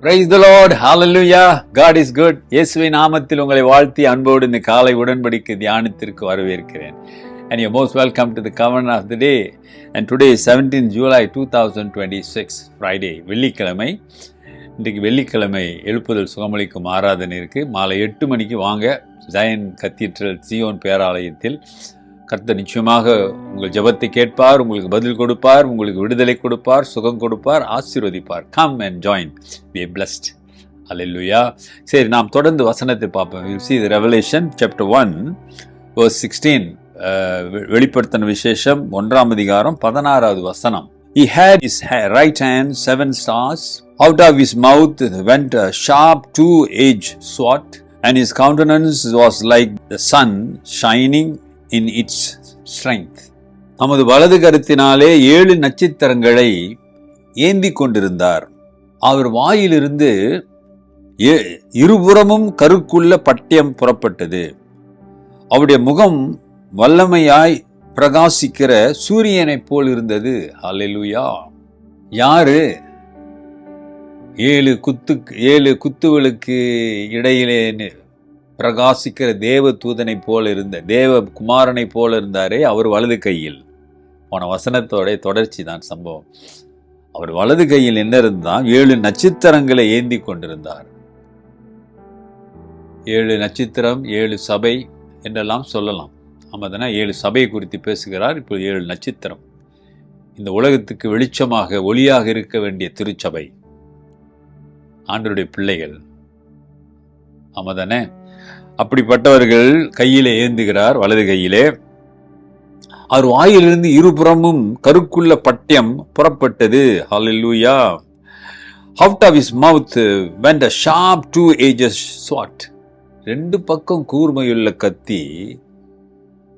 Praise the Lord. Hallelujah. God is good. இயேசுவின் நாமத்தில் உங்களை வாழ்த்தி அன்போடு இந்த காலை உடன்படிக்கை தியானத்திற்கு வரவேற்கிறேன். And you're most welcome to the covenant of the day. And today is 17th July 2026, Friday, வெள்ளிக்கிழமை. இன்றைக்கு வெள்ளிக்கிழமை எழுப்புதல் சுகமளிக்கும் ஆராதனை இருக்கு. மாலை 8 மணிக்கு வாங்க. ஜயன் கத்தீட்ரல் சியோன் பேராலயத்தில் கர்த்தர் நிச்சயமாக உங்கள் ஜெபத்தை கேட்பார், உங்களுக்கு பதில் கொடுப்பார், உங்களுக்கு விடுதலை கொடுப்பார், சுகம் கொடுப்பார், ஆசீர்வதிப்பார். Come and join, be blessed. Hallelujah. சரி, நாம் தொடர்ந்து வசனத்தை பார்ப்போம். We'll see the Revelation chapter 1 verse 16. வெளிப்படுத்தின விசேஷம் 1ஆம் அதிகாரம் 16வது வசனம். He had his right hand 7 stars. Out of his mouth went a sharp 2-edged sword, and his countenance was like the sun shining in its strength. நமது வலது கரத்தினாலே 7 நட்சத்திரங்களை ஏந்தி கொண்டிருந்தார். அவர் வாயிலிருந்து இருபுறமும் கருக்குள்ள பட்டயம் புறப்பட்டது. அவருடைய முகம் வல்லமையாய் பிரகாசிக்கிற சூரியனைப் போல் இருந்தது. ஹல்லேலூயா. யாரு? 7 குத்துகளுக்கு இடையிலே பிரகாசிக்கிற தேவ தூதனை போல இருந்த தேவ குமாரனை போல இருந்தாரே, அவர் வலது கையில். போன வசனத்தோட தொடர்ச்சி தான் சம்பவம். அவர் வலது கையில் என்ன இருந்தால் 7 நட்சத்திரங்களை ஏந்தி கொண்டிருந்தார். 7 நட்சத்திரம், 7 சபை என்றெல்லாம் சொல்லலாம். ஆமாதானே? 7 சபையை குறித்து பேசுகிறார். இப்போ 7 நட்சத்திரம். இந்த உலகத்துக்கு வெளிச்சமாக ஒளியாக இருக்க வேண்டிய திருச்சபை, ஆண்டவருடைய பிள்ளைகள். ஆமாதானே? அப்படிப்பட்டவர்கள் கையிலே ஏந்துகிறார், வலது கையிலே. அவர் வாயிலிருந்து இருபுறமும் கருக்குள்ள பட்டயம் புறப்பட்டது. ஹல்லேலூயா. Out of his mouth went a sharp 2-edged sword. 2 பக்கம் கூர்மையுள்ள கத்தி,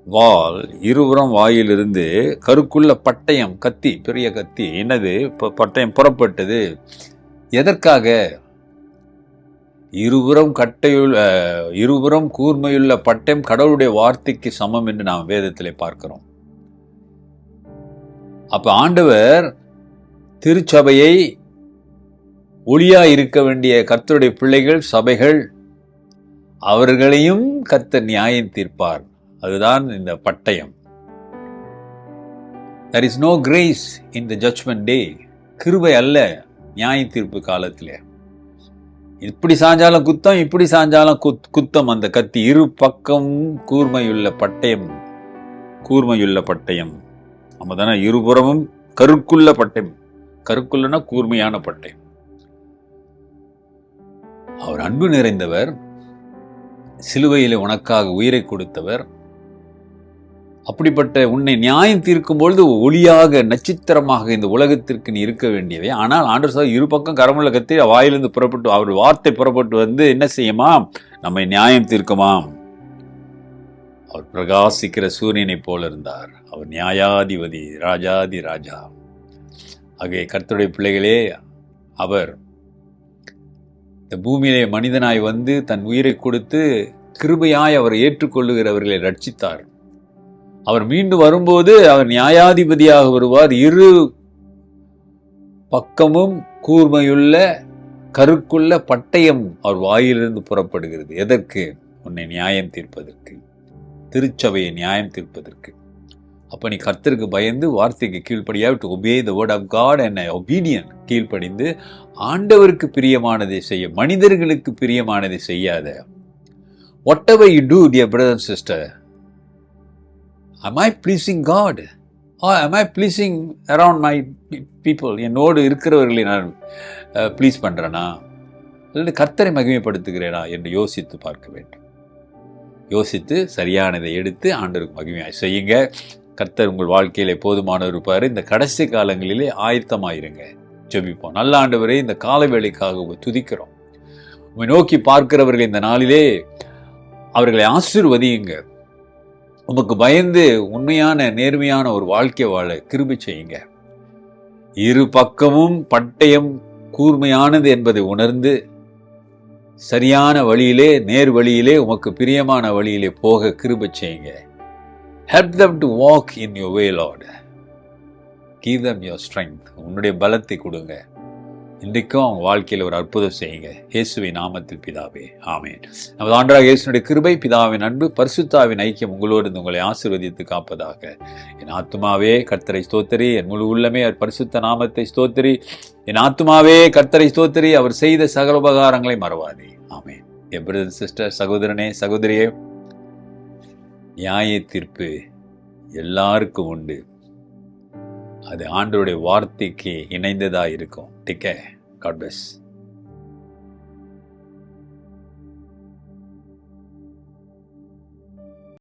வாள். இருபுறம் வாயிலிருந்து கருக்குள்ள பட்டயம், கத்தி, பெரிய கத்தி. என்னது? பட்டயம் புறப்பட்டது. எதற்காக? இருபுறம் கூர்மையுள்ள பட்டயம் கடவுளுடைய வார்த்தைக்கு சமம் என்று நாம் வேதத்திலே பார்க்கிறோம். அப்ப ஆண்டவர் திருச்சபையை, ஒளியா இருக்க வேண்டிய கர்த்தருடைய பிள்ளைகள், சபைகள், அவர்களையும் கர்த்தர் நியாயம் தீர்ப்பார். அதுதான் இந்த பட்டயம். There is no grace in the judgment day. கிருபை அல்ல நியாய தீர்ப்பு காலத்திலே. இப்படி சாஞ்சாலும் குத்தம், இப்படி சாஞ்சாலும் குத்தம். அந்த கத்தி இரு பக்கம் கூர்மையுள்ள பட்டயம். ஆமாதானே? இருபுறமும் கருக்குள்ள பட்டயம். கருக்குள்ளனா கூர்மையான பட்டயம். அவர் அன்பு நிறைந்தவர், சிலுவையிலே உனக்காக உயிரை கொடுத்தவர். அப்படிப்பட்ட உன்னை நியாயம் தீர்க்கும் பொழுது ஒளியாக, நட்சத்திரமாக இந்த உலகத்திற்கு நீ இருக்க வேண்டியவை. ஆனால் ஆண்டவர் சொல்றார், இரு பக்கம் கரமுள்ள கத்தி வாயிலிருந்து புறப்பட்டு, அவர் வார்த்தை புறப்பட்டு வந்து என்ன செய்யுமாம்? நம்மை நியாயம் தீர்க்குமாம். அவர் பிரகாசிக்கிற சூரியனை போல இருந்தார். அவர் நியாயாதிபதி, ராஜாதி ராஜா. ஆகிய கர்த்தருடைய பிள்ளைகளே, அவர் இந்த பூமியிலே மனிதனாய் வந்து தன் உயிரை கொடுத்து கிருபையாய் அவர் ஏற்றுக்கொள்ளுகிறவர்களை ரட்சித்தார். அவர் மீண்டும் வரும்போது அவர் நியாயாதிபதியாக வருவார். இரு பக்கமும் கூர்மையுள்ள கருக்குள்ள பட்டயம் அவர் வாயிலிருந்து புறப்படுகிறது. எதற்கு? உன்னை நியாயம் தீர்ப்பதற்கு, திருச்சபையை நியாயம் தீர்ப்பதற்கு. அப்ப நீ கர்த்தருக்கு பயந்து வார்த்தைக்கு கீழ்ப்படியா, to obey the word of God and obedient, கீழ்ப்படிந்து ஆண்டவருக்கு பிரியமானதை செய்ய, மனிதர்களுக்கு பிரியமானதை செய்யாத. whatever you do, dear brother and sister, am I pleasing God? Or am I pleasing around my people? என்னோடு இருக்கிறவர்களை நான் ப்ளீஸ் பண்றேனா, அல்லது கர்த்தரை மகிமைப்படுத்துகிறேனா என்று யோசித்து பார்க்க வேண்டும். யோசித்து சரியானதை எடுத்து ஆண்டவருக்கு மகிமையாய் செய்யுங்க. கர்த்தர் உங்கள் வாழ்க்கையிலே போதுமானவர் இருப்பார். இந்த கடைசி காலங்களிலே ஆயத்தமாயிருங்க. ஜெபிப்போம். நல்ல ஆண்டவரே, இந்த கால வேளைக்காக துதிக்கிறோம். உம்மை நோக்கி பார்க்கிறவர்கள் இந்த நாளிலே அவர்களை ஆசீர்வதியுங்க. உமக்கு பயந்து உண்மையான, நேர்மையான ஒரு வாழ்க்கை வாழ கிருபை செய்யுங்க. இரு பக்கமும் பட்டயம் கூர்மையானது என்பதை உணர்ந்து சரியான வழியிலே, நேர் வழியிலே, உமக்கு பிரியமான வழியிலே போக கிருபை செய்யுங்க. Help them to walk in your way, Lord. Give them your strength. உன்னுடைய பலத்தை கொடுங்க. இன்றைக்கும் அவங்க வாழ்க்கையில் ஒரு அற்புதம் செய்யுங்க. இயேசுவின் நாமத்தில் பிதாவே, ஆமென். நமது ஆண்டவராகிய இயேசுவினுடைய கிருபை, பிதாவின் அன்பு, பரிசுத்தாவின் ஐக்கியம் உங்களோடு உங்களை ஆசீர்வதித்து காப்பதாக. என் ஆத்துமாவே கர்த்தரை ஸ்தோத்திரி, என் முழு உள்ளமே அவர் பரிசுத்த நாமத்தை ஸ்தோத்திரி. என் ஆத்துமாவே கர்த்தரை ஸ்தோத்திரி, அவர் செய்த சகல உபகாரங்களை மறவாதே. ஆமென். என் பிரதர் சிஸ்டர், சகோதரனே சகோதரியே, நியாய தீர்ப்பு எல்லாருக்கும் உண்டு. அது ஆண்டவருடைய வார்த்தைக்கு இணைந்ததா இருக்கும். Take care. God plus.